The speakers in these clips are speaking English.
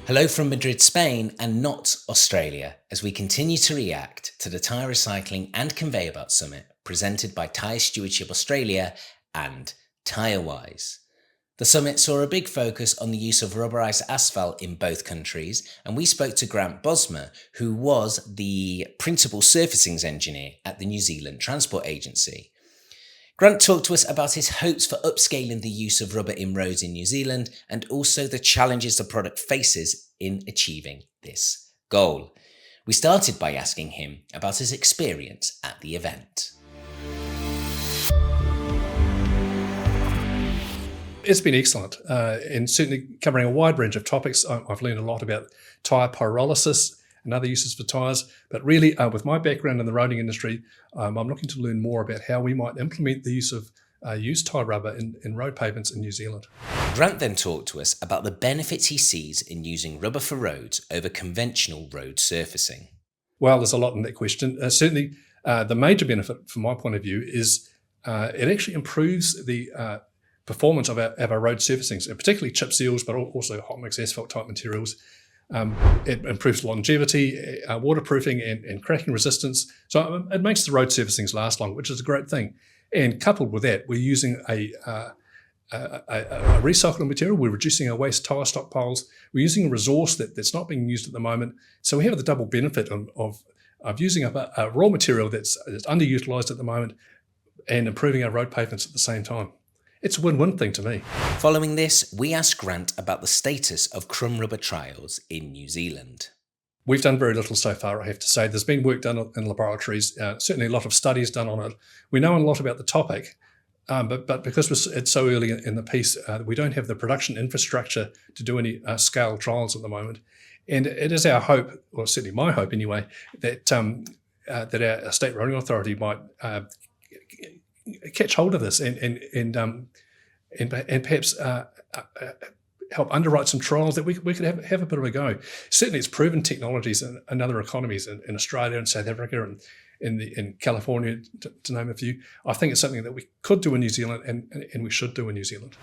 Hello from Madrid, Spain, and not Australia, as we continue to react to the Tyre Recycling and Conveyor Belt Summit presented by Tyre Stewardship Australia and Tyrewise. The summit saw a big focus on the use of rubberised asphalt in both countries, and we spoke to Grant Bosma, who was the Principal Surfacings Engineer at the New Zealand Transport Agency. Grant talked to us about his hopes for upscaling the use of rubber in roads in New Zealand and also the challenges the product faces in achieving this goal. We started by asking him about his experience at the event. It's been excellent, and certainly covering a wide range of topics. I've learned a lot about tyre pyrolysis and other uses for tyres, but really with my background in the roading industry, I'm looking to learn more about how we might implement the use of used tyre rubber in road pavements in New Zealand. Grant then talked to us about the benefits he sees in using rubber for roads over conventional road surfacing. Well, there's a lot in that question. Certainly, the major benefit from my point of view is it actually improves the performance of our road surfacings, particularly chip seals, but also hot mix asphalt type materials. It improves longevity, waterproofing and cracking resistance. So it makes the road surfacings last long, which is a great thing. And coupled with that, we're using a recycled material. We're reducing our waste tyre stockpiles. We're using a resource that's not being used at the moment. So we have the double benefit of using up a raw material that's underutilised at the moment and improving our road pavements at the same time. It's a win-win thing to me. Following this, we asked Grant about the status of crumb rubber trials in New Zealand. We've done very little so far, I have to say. There's been work done in laboratories, certainly a lot of studies done on it. We know a lot about the topic, but because it's so early in the piece, we don't have the production infrastructure to do any scale trials at the moment. And it is our hope, or certainly my hope anyway, that our state roading authority might catch hold of this and perhaps help underwrite some trials that we could have a bit of a go. Certainly, it's proven technologies in other economies in Australia and South Africa and in California, to name a few. I think it's something that we could do in New Zealand and we should do in New Zealand.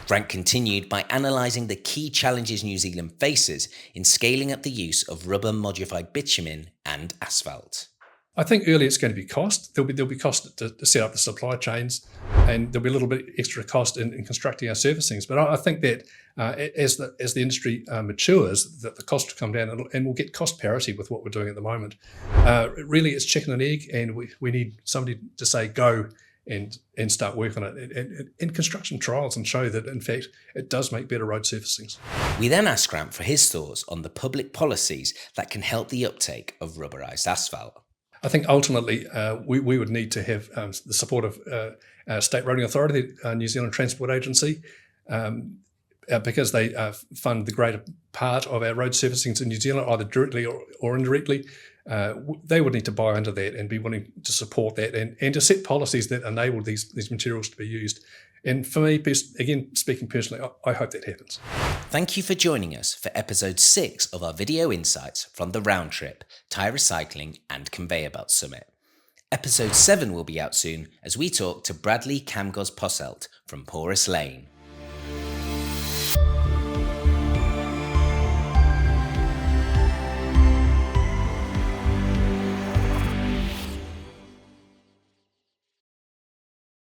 Grant continued by analysing the key challenges New Zealand faces in scaling up the use of rubber modified bitumen and asphalt. I think early it's going to be cost. There'll be cost to set up the supply chains, and there'll be a little bit extra cost in constructing our surfacings. But I think that as the industry matures, that the cost will come down and we'll get cost parity with what we're doing at the moment. Really, it's chicken and egg, and we need somebody to say go and start work on it in construction trials and show that in fact it does make better road surfacings. We then asked Grant for his thoughts on the public policies that can help the uptake of rubberised asphalt. I think ultimately we would need to have the support of our state roading authority, the New Zealand Transport Agency, because they fund the greater part of our road surfacings in New Zealand, either directly or indirectly. They would need to buy into that and be willing to support that and to set policies that enable these materials to be used. And for me, again, speaking personally, I hope that happens. Thank you for joining us for episode 6 of our Video Insights from the Round Trip, Tyre Recycling and Conveyor Belt Summit. Episode 7 will be out soon as we talk to Bradley Camgos Posselt from Porous Lane.